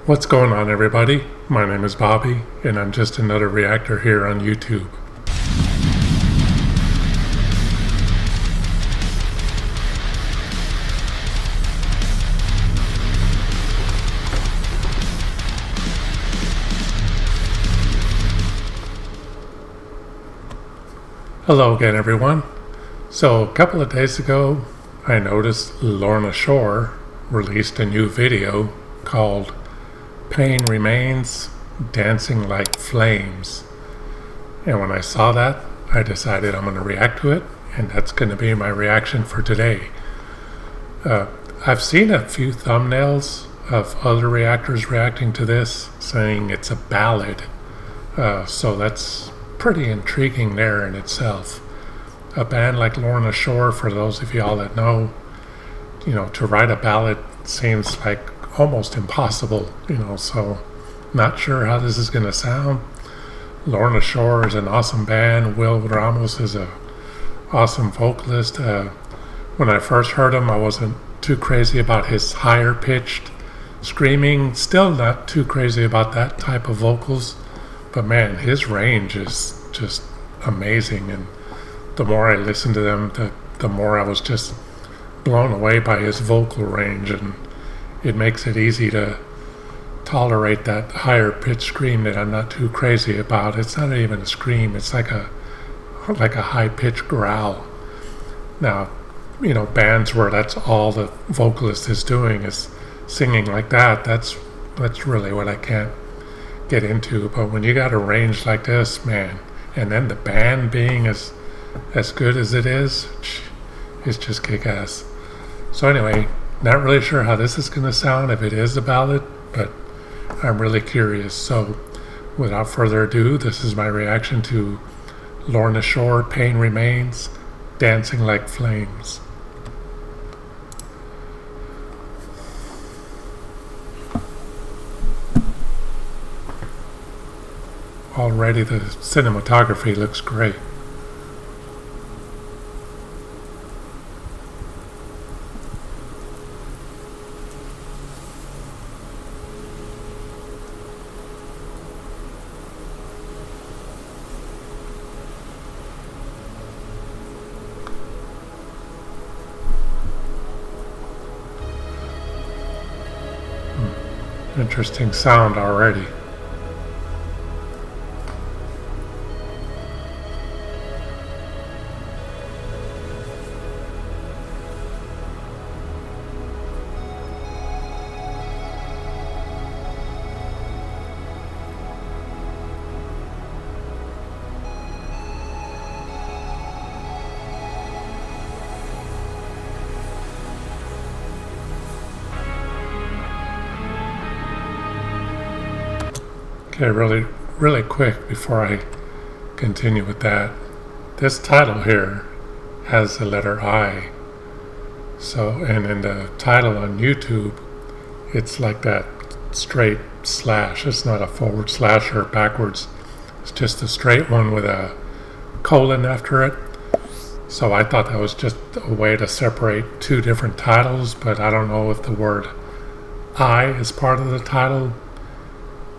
What's going on, everybody? My name is Bobby, and I'm just another reactor here on YouTube. Hello again, everyone. So a couple of days ago, I noticed Lorna Shore released a new video called Pain Remains, Dancing Like Flames. And when I saw that, I decided I'm going to react to it, and that's going to be my reaction for today. I've seen a few thumbnails of other reactors reacting to this, saying it's a ballad. So that's pretty intriguing there in itself. A band like Lorna Shore, for those of y'all that know, to write a ballad seems like almost impossible, so not sure how this is going to sound. Lorna Shore is an awesome band. Will Ramos is a awesome vocalist. When I first heard him, I wasn't too crazy about his higher pitched screaming. Still not too crazy about that type of vocals, but man, his range is just amazing. And the more I listened to them, the more I was just blown away by his vocal range, and it makes it easy to tolerate that higher pitched scream that I'm not too crazy about. It's not even a scream, it's like a high pitched growl. Now, bands where that's all the vocalist is doing is singing like that, that's really what I can't get into. But when you got a range like this, man, and then the band being as good as it is, it's just kick-ass. So anyway, not really sure how this is going to sound, if it is a ballad, but I'm really curious. So without further ado, this is my reaction to Lorna Shore, Pain Remains, Dancing Like Flames. Already the cinematography looks great. Interesting sound already. Okay, really quick before I continue with that. This title here has the letter I. So, and in the title on YouTube, it's like that straight slash. It's not a forward slash or backwards. It's just a straight one with a colon after it. So I thought that was just a way to separate two different titles, but I don't know if the word I is part of the title.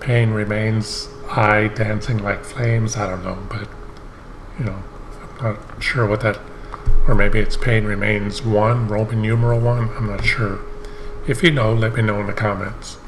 Pain Remains, I, Dancing Like Flames, I don't know, but I'm not sure what that, or maybe it's Pain Remains 1, Roman numeral 1, I'm not sure. If you know, let me know in the comments.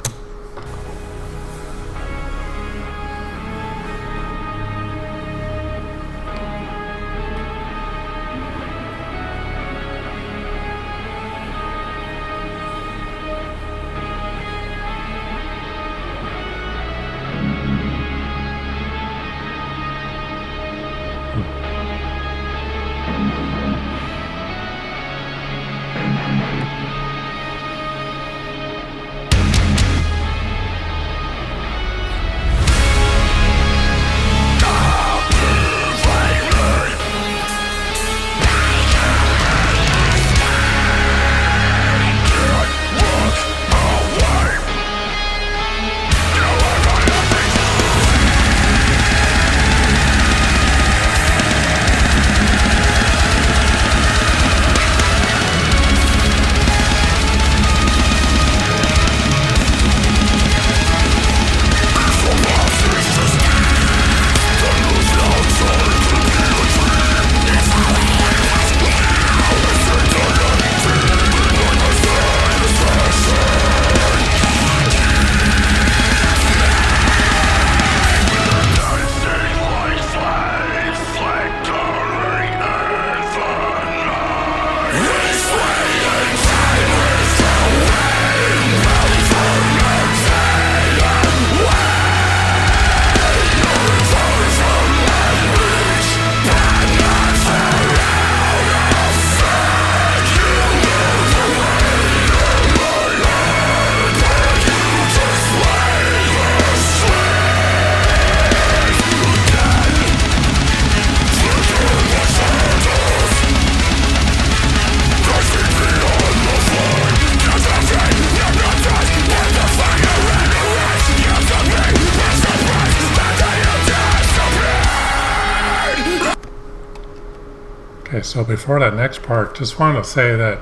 Okay, so before that next part, just want to say that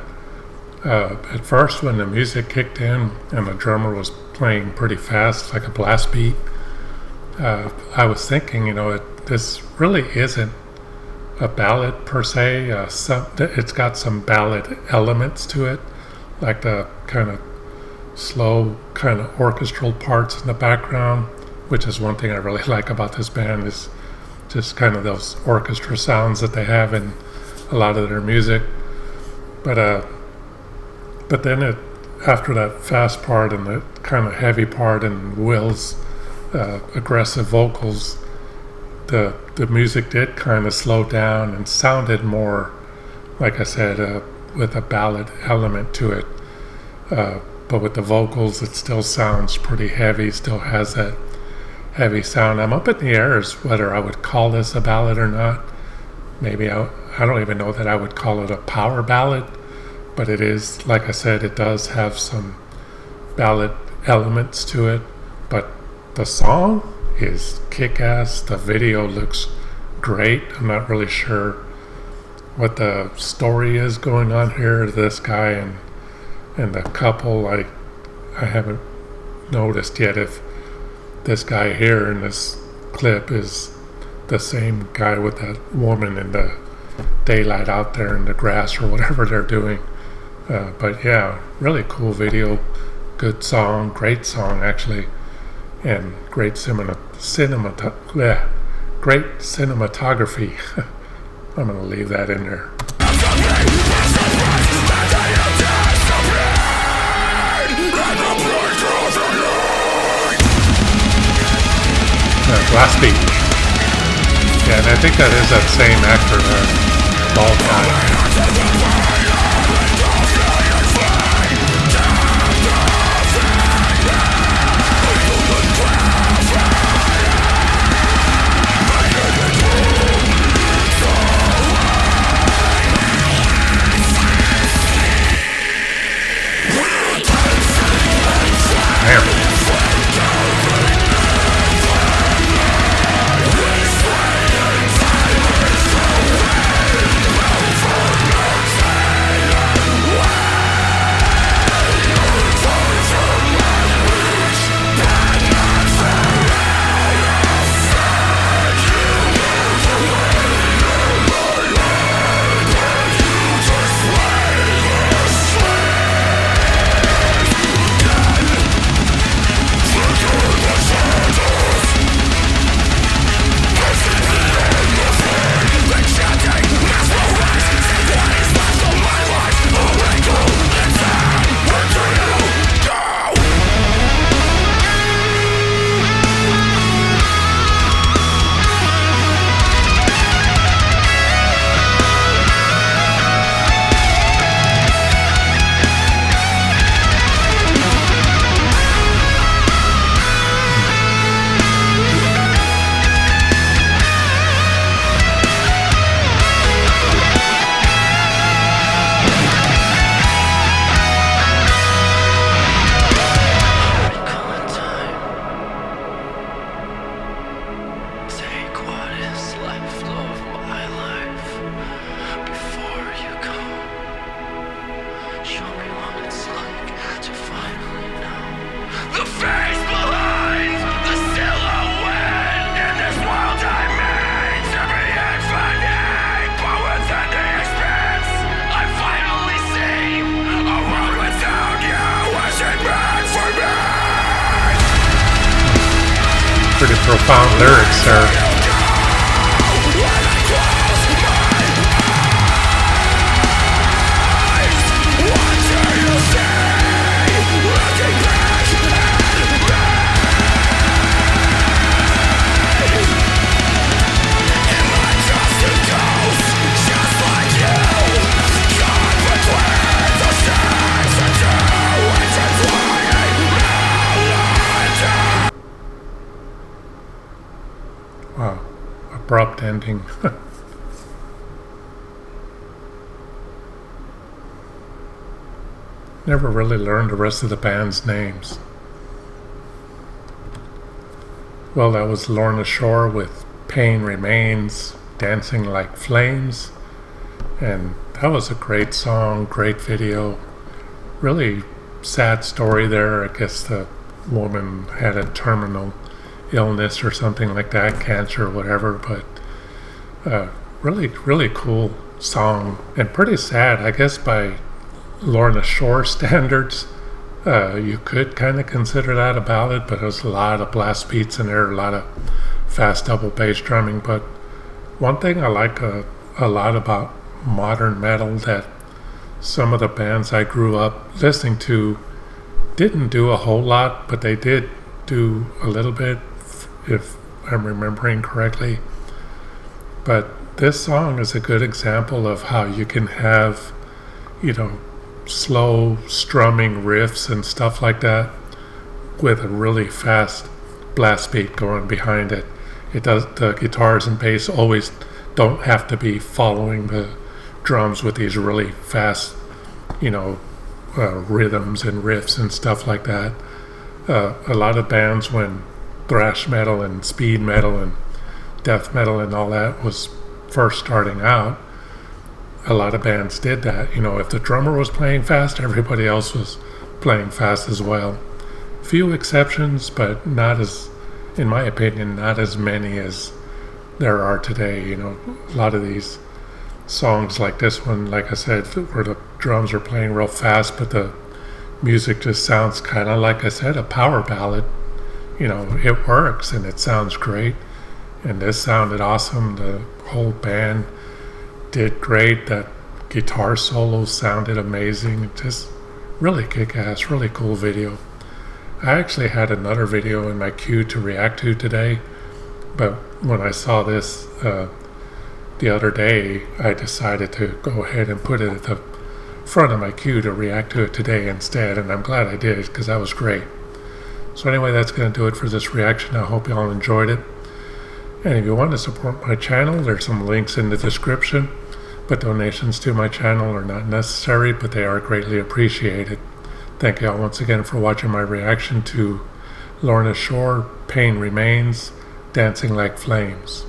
at first when the music kicked in and the drummer was playing pretty fast, like a blast beat, I was thinking, this really isn't a ballad per se. It's got some ballad elements to it, like the kind of slow, kind of orchestral parts in the background, which is one thing I really like about this band, is just kind of those orchestra sounds that they have in a lot of their music. But then after that fast part and the kind of heavy part and Will's aggressive vocals, the music did kind of slow down and sounded more, like I said, with a ballad element to it. But with the vocals, it still sounds pretty heavy, still has that heavy sound. I'm up in the air as whether I would call this a ballad or not. Maybe I don't even know that I would call it a power ballad, but it is, like I said, it does have some ballad elements to it. But the song is kick-ass. The video looks great. I'm not really sure what the story is going on here. This guy and the couple, I haven't noticed yet if this guy here in this clip is the same guy with that woman in the daylight out there in the grass or whatever they're doing. But yeah, really cool video, good song, great song actually, and great cinematography. I'm gonna leave that in there. Last beat. Yeah, and I think that is that same actor, bald guy. Damn. Pretty profound lyrics there. Wow, abrupt ending. Never really learned the rest of the band's names. Well, that was Lorna Shore with Pain Remains, Dancing Like Flames. And that was a great song, great video. Really sad story there. I guess the woman had a terminal illness or something like that, cancer or whatever, but really, really cool song and pretty sad, I guess, by Lorna Shore standards. You could kind of consider that a ballad, but there's a lot of blast beats in there, a lot of fast double bass drumming. But one thing I like a lot about modern metal that some of the bands I grew up listening to didn't do a whole lot, but they did do a little bit, if I'm remembering correctly. But this song is a good example of how you can have, slow strumming riffs and stuff like that with a really fast blast beat going behind it. The guitars and bass always don't have to be following the drums with these really fast, rhythms and riffs and stuff like that. A lot of bands, when thrash metal and speed metal and death metal and all that was first starting out, a lot of bands did that. If the drummer was playing fast, everybody else was playing fast as well. Few exceptions, but not as, in my opinion, not as many as there are today. A lot of these songs like this one, like I said, where the drums are playing real fast, but the music just sounds kind of, like I said, a power ballad. It works and it sounds great. And this sounded awesome. The whole band did great. That guitar solo sounded amazing. Just really kick-ass, really cool video. I actually had another video in my queue to react to today, but when I saw this the other day, I decided to go ahead and put it at the front of my queue to react to it today instead, and I'm glad I did because that was great. So anyway, that's going to do it for this reaction. I hope you all enjoyed it. And if you want to support my channel, there's some links in the description, but donations to my channel are not necessary, but they are greatly appreciated. Thank you all once again for watching my reaction to Lorna Shore, Pain Remains, Dancing Like Flames.